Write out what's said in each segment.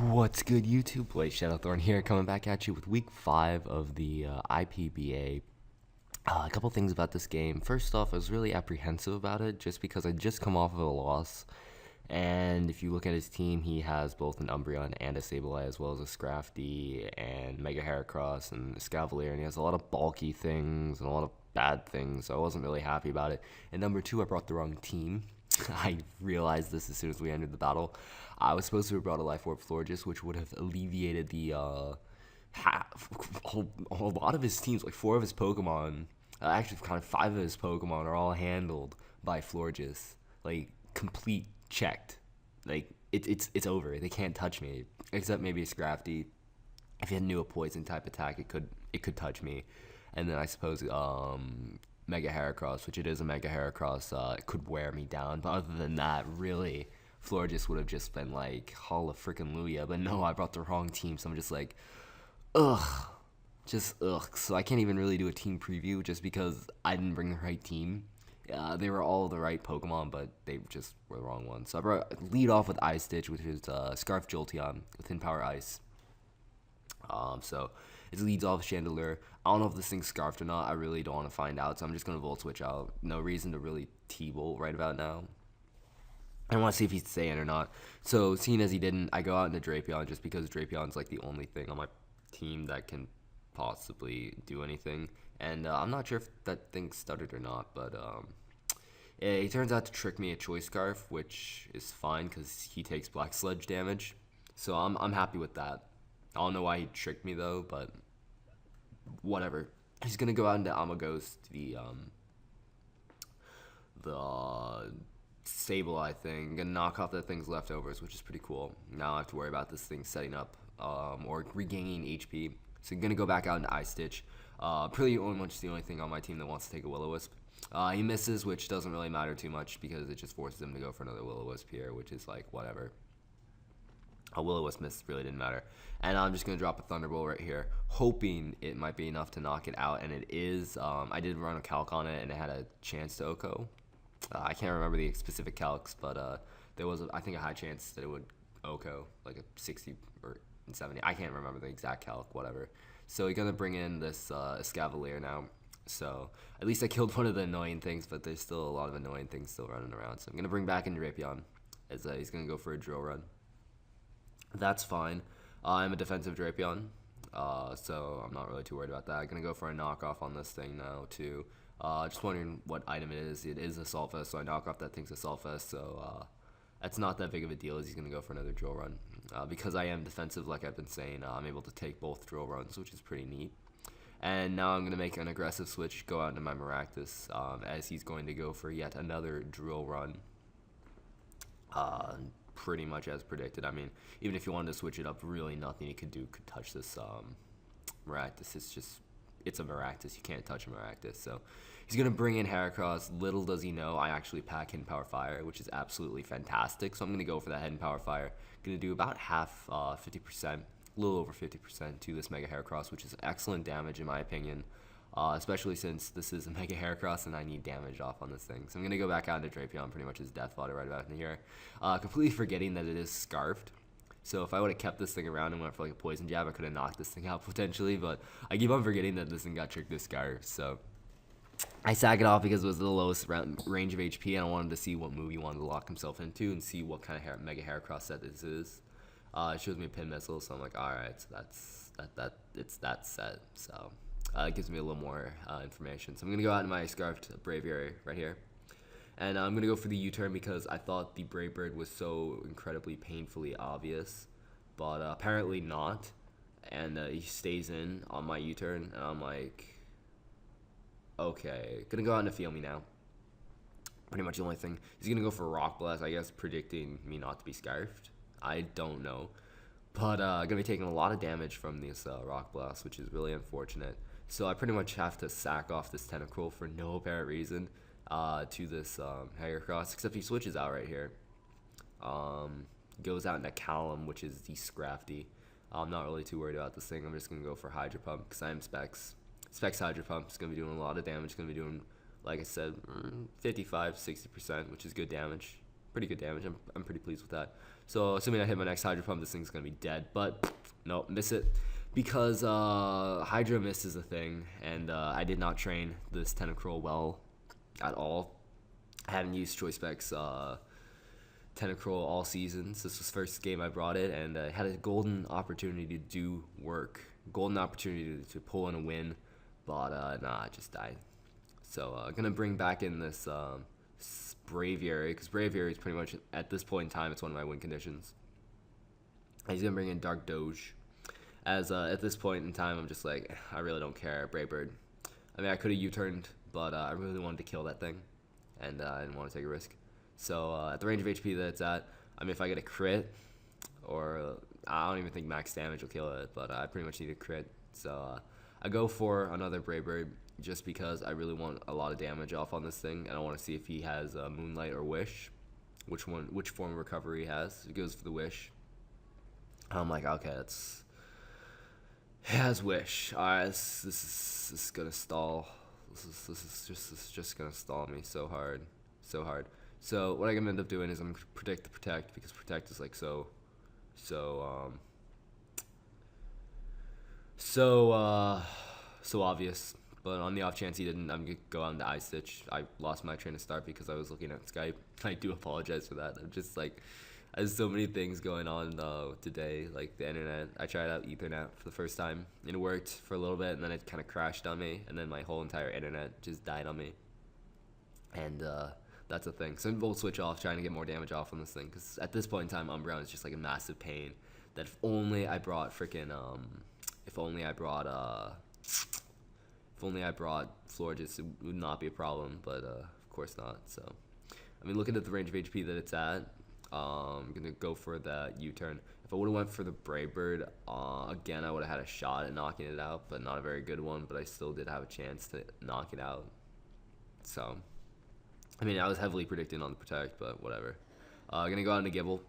What's good, YouTube? Blazeshadowthorn here, coming back at you with week 5 of the IPBA. A couple things about this game. First off, I was really apprehensive about it just because I just come off of a loss. And if you look at his team, he has both an Umbreon and a Sableye, as well as a Scrafty and Mega Heracross and a Scavalier. And he has a lot of bulky things and a lot of bad things, so I wasn't really happy about it. And number 2, I brought the wrong team. I realized this as soon as we entered the battle. I was supposed to have brought a Life Orb Florges, which would have alleviated the a lot of his teams, like 4 of his Pokemon, actually kind of 5 of his Pokemon are all handled by Florges, like complete checked. Like it's over. They can't touch me, except maybe a Scrafty. If he knew a poison type attack, it could touch me. And then I suppose Mega Heracross, which it is a Mega Heracross, it could wear me down. But other than that, really, Florges would have just been like, holla frickin' Luya. But no, I brought the wrong team, so I'm just like, ugh. Just ugh. So I can't even really do a team preview just because I didn't bring the right team. They were all the right Pokemon, but they just were the wrong ones. So I brought lead off with Ice Stitch, which is Scarf Jolteon with Thin Power Ice. So it leads off Chandelure. I don't know if this thing's scarfed or not. I really don't want to find out, so I'm just going to Volt Switch out. No reason to really T-Bolt right about now. I want to see if he's staying or not. So seeing as he didn't, I go out into Drapion just because Drapion's like the only thing on my team that can possibly do anything. And I'm not sure if that thing stuttered or not, but he turns out to trick me a Choice Scarf, which is fine because he takes Black Sludge damage. So I'm happy with that. I don't know why he tricked me though, but whatever. He's gonna go out into Amagos, the Sableye thing, gonna knock off that thing's leftovers, which is pretty cool. Now I have to worry about this thing setting up or regaining HP. So I'm gonna go back out into Ice Stitch. Pretty much the only thing on my team that wants to take a Will-O-Wisp. He misses, which doesn't really matter too much because it just forces him to go for another Will-O-Wisp here, which is like whatever. A Will-O-Wisp miss really didn't matter. And I'm just going to drop a Thunderbolt right here, hoping it might be enough to knock it out, and it is. I did run a calc on it, and it had a chance to OHKO. I can't remember the specific calcs, but there was, I think, a high chance that it would OHKO, like a 60 or 70. I can't remember the exact calc, whatever. So we're going to bring in this Scavalier now. So at least I killed one of the annoying things, but there's still a lot of annoying things still running around. So I'm going to bring back in Drapion, as he's going to go for a Drill Run. That's fine. I'm a defensive Drapion, so I'm not really too worried about that. I'm going to go for a knockoff on this thing now, too. Just wondering what item it is. It is Assault Vest, so I knock off that thing's Assault Vest, so that's not that big of a deal as he's going to go for another Drill Run. Because I am defensive, like I've been saying, I'm able to take both Drill Runs, which is pretty neat. And now I'm going to make an aggressive switch, go out into my Maractus, as he's going to go for yet another Drill Run. Pretty much as predicted. I mean, even if you wanted to switch it up, really nothing you could do could touch this Maractus. It's a Maractus. You can't touch a Maractus. So he's going to bring in Heracross. Little does he know, I actually pack Hidden Power Fire, which is absolutely fantastic. So I'm going to go for that Hidden Power Fire. Going to do about half, 50%, a little over 50% to this Mega Heracross, which is excellent damage in my opinion. Especially since this is a Mega Heracross and I need damage off on this thing. So I'm going to go back out into Drapion, pretty much his death fodder right about in here. Completely forgetting that it is Scarfed. So if I would have kept this thing around and went for like a Poison Jab, I could have knocked this thing out potentially. But I keep on forgetting that this thing got tricked to Scarf. So I sack it off because it was the lowest range of HP and I wanted to see what move he wanted to lock himself into and see what kind of Mega Heracross set this is. It shows me a Pin Missile, so I'm like, alright, so it's that set. So it gives me a little more information. So I'm going to go out in my Scarfed Braviary right here. And I'm going to go for the U-turn because I thought the Brave Bird was so incredibly painfully obvious. But apparently not. And he stays in on my U-turn. And I'm like, okay. Going to go out into Feel Me now. Pretty much the only thing. He's going to go for Rock Blast, I guess, predicting me not to be Scarfed. I don't know. But going to be taking a lot of damage from this Rock Blast, which is really unfortunate. So I pretty much have to sack off this Tentacruel for no apparent reason to this Heracross, except he switches out right here. Goes out into Callum, which is the Scrafty. I'm not really too worried about this thing. I'm just going to go for Hydro Pump because I am Specs. Specs Hydro Pump is going to be doing a lot of damage. It's going to be doing, like I said, 55, 60%, which is good damage. pretty good damage. I'm pretty pleased with that. So assuming I hit my next Hydro Pump, this thing's gonna be dead. But no, miss it because Hydro Mist is a thing, and I did not train this Tentacruel well at all. I haven't used Choice Specs Tentacruel all seasons. This was the first game I brought it, and I had a golden opportunity to do work, golden opportunity to pull in a win, but nah, I just died. So gonna bring back in this Braviary, because Braviary is pretty much, at this point in time, it's one of my win conditions. And he's gonna bring in Dark Doge, as at this point in time, I'm just like, I really don't care, Brave Bird. I mean, I could have U-turned, but I really wanted to kill that thing, and I didn't want to take a risk. So at the range of HP that it's at, I mean, if I get a crit, or I don't even think max damage will kill it, but I pretty much need a crit. So I go for another Brave Bird just because I really want a lot of damage off on this thing, and I want to see if he has Moonlight or Wish, which form of recovery he has. He goes for the Wish. I'm like, okay, he has Wish. All right, this is gonna stall. This is just gonna stall me so hard. So what I'm gonna end up doing is I'm gonna predict the Protect, because Protect is like so obvious. But on the off chance he didn't, I'm gonna go on the Ice Stitch. I lost my train of start because I was looking at Skype. I do apologize for that. I'm just like, there's so many things going on today, like the internet. I tried out Ethernet for the first time, and it worked for a little bit, and then it kind of crashed on me, and then my whole entire internet just died on me. And that's a thing. So I'm Volt Switch off, trying to get more damage off on this thing, because at this point in time, Umbreon is just like a massive pain. That if only I brought Florges, it would not be a problem, but of course not. So, I mean, looking at the range of HP that it's at, I'm gonna go for that U-turn. If I would have went for the Brave Bird, again, I would have had a shot at knocking it out, but not a very good one. But I still did have a chance to knock it out. So, I mean, I was heavily predicting on the Protect, but whatever. Gonna go out into Gibble,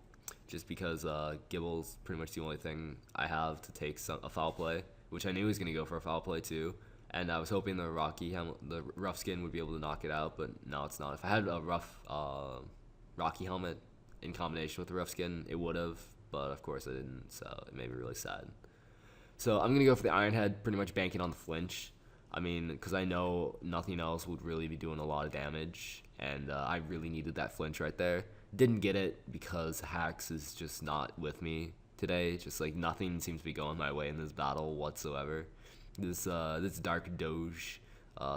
just because Gibble's pretty much the only thing I have to take a foul play, which I knew he was gonna go for a foul play too. And I was hoping the rough skin would be able to knock it out, but no, it's not. If I had a Rocky Helmet in combination with the rough skin, it would have, but of course I didn't, so it made me really sad. So I'm gonna go for the Iron Head, pretty much banking on the flinch. I mean, because I know nothing else would really be doing a lot of damage, and I really needed that flinch right there. Didn't get it because Hax is just not with me today. Just like nothing seems to be going my way in this battle whatsoever. This Dark Doge,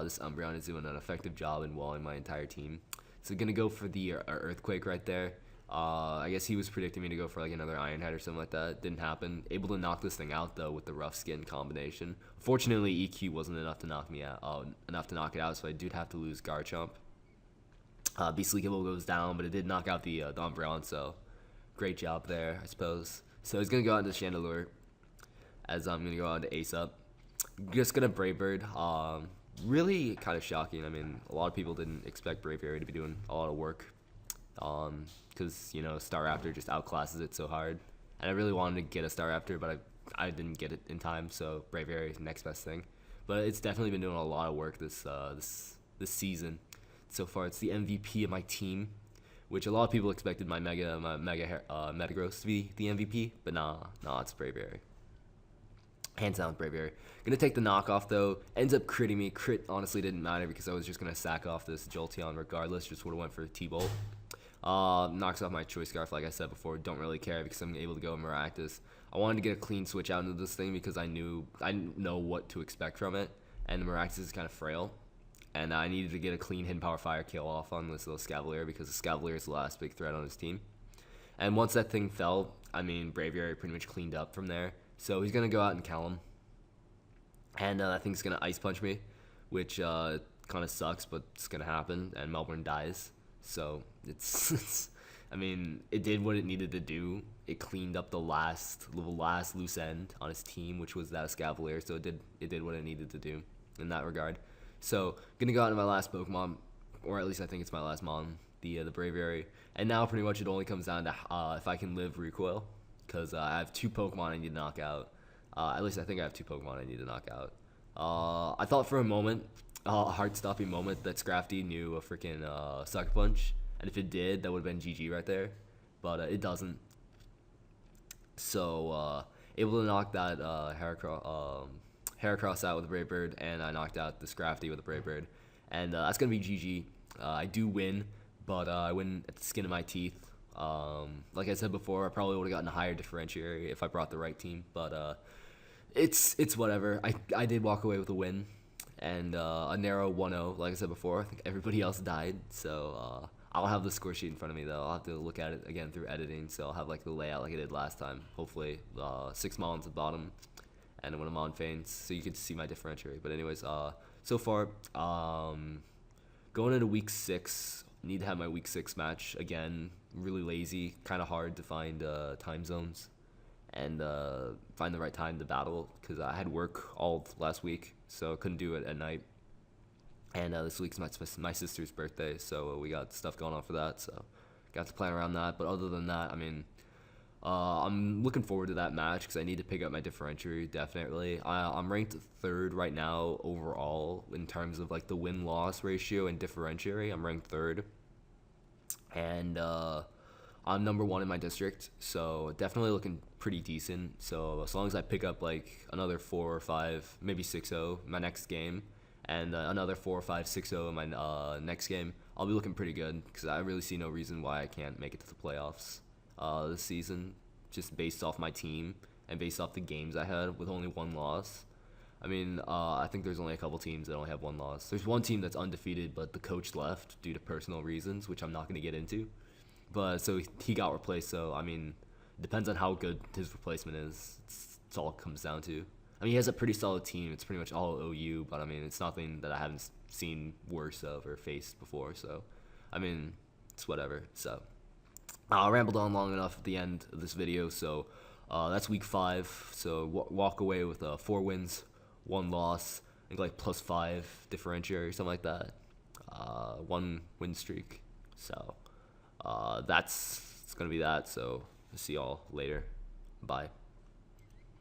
this Umbreon is doing an effective job in walling my entire team. So gonna go for the Earthquake right there. I guess he was predicting me to go for like another Iron Head or something like that. Didn't happen. Able to knock this thing out though with the rough skin combination. Fortunately, EQ wasn't enough to knock me out. Enough to knock it out, so I did have to lose Garchomp. Beastly Gibble goes down, but it did knock out the Umbreon. So great job there, I suppose. So he's gonna go out into Chandelure, as I'm gonna go out into Ace Up. Just gonna Brave Bird. Really kind of shocking. I mean, a lot of people didn't expect Braviary to be doing a lot of work. Because, you know, Staraptor just outclasses it so hard. And I really wanted to get a Staraptor, but I didn't get it in time, so Braviary is the next best thing. But it's definitely been doing a lot of work this season. So far, it's the MVP of my team, which a lot of people expected my Metagross to be the MVP, but nah, it's Braviary. Hands down, Braviary. Gonna take the knockoff though. Ends up critting me. Crit honestly didn't matter because I was just gonna sack off this Jolteon regardless. Just would have went for a T-Bolt. Knocks off my Choice Scarf, like I said before. Don't really care because I'm able to go Maractus. I wanted to get a clean switch out into this thing because I didn't know what to expect from it, and the Maractus is kind of frail, and I needed to get a clean Hidden Power Fire kill off on this little Scavalier because the Scavalier is the last big threat on his team. And once that thing fell, I mean, Braviary pretty much cleaned up from there. So he's going to go out and Callum. And that thing's going to Ice Punch me, which kind of sucks, but it's going to happen. And Melbourne dies. So it's I mean, it did what it needed to do. It cleaned up the last loose end on his team, which was that Scavalier. So it did what it needed to do in that regard. So going to go out to my last Pokemon, or at least I think it's my last Mon, the Braviary. And now pretty much it only comes down to if I can live Recoil. Because I have 2 Pokemon I need to knock out. At least I think I have 2 Pokemon I need to knock out. I thought for a moment, a heart-stopping moment, that Scrafty knew a freaking Sucker Punch. And if it did, that would have been GG right there. But it doesn't. So able to knock that Heracross out with a Brave Bird, and I knocked out the Scrafty with a Brave Bird. And that's going to be GG. I do win, but I win at the skin of my teeth. Like I said before, I probably would have gotten a higher differentiator if I brought the right team, but it's whatever. I did walk away with a win, and a narrow 1-0. Like I said before, I think everybody else died, so I'll have the score sheet in front of me though. I'll have to look at it again through editing, so I'll have like the layout like I did last time. Hopefully 6 Molins at the bottom, and when I'm on Faints, so you can see my differentiator. But anyways, so far, going into week 6, need to have my week 6 match again. Really lazy, kind of hard to find time zones and find the right time to battle, because I had work all last week, so I couldn't do it at night. And this week's my sister's birthday, so we got stuff going on for that, so got to plan around that. But other than that, I mean, I'm looking forward to that match because I need to pick up my differentiator, definitely. I'm ranked 3rd right now overall in terms of like the win-loss ratio and differentiator. I'm ranked 3rd. And I'm number 1 in my district, so definitely looking pretty decent. So as long as I pick up like another 4 or 5, maybe 6-0 in my next game, and another 4 or 5, 6-0 in my next game, I'll be looking pretty good, because I really see no reason why I can't make it to the playoffs this season, just based off my team and based off the games I had with only 1 loss. I mean, I think there's only a couple teams that only have 1 loss. There's one team that's undefeated, but the coach left due to personal reasons, which I'm not going to get into. But so he got replaced. So I mean, it depends on how good his replacement is. It's all it comes down to. I mean, he has a pretty solid team. It's pretty much all OU, but I mean, it's nothing that I haven't seen worse of or faced before. So, I mean, it's whatever. So, I rambled on long enough at the end of this video. So, that's week 5. So, walk away with 4 wins, 1 loss, I think like +5 differentiator or something like that. 1 win streak. So, it's gonna be that. So, see y'all later. Bye.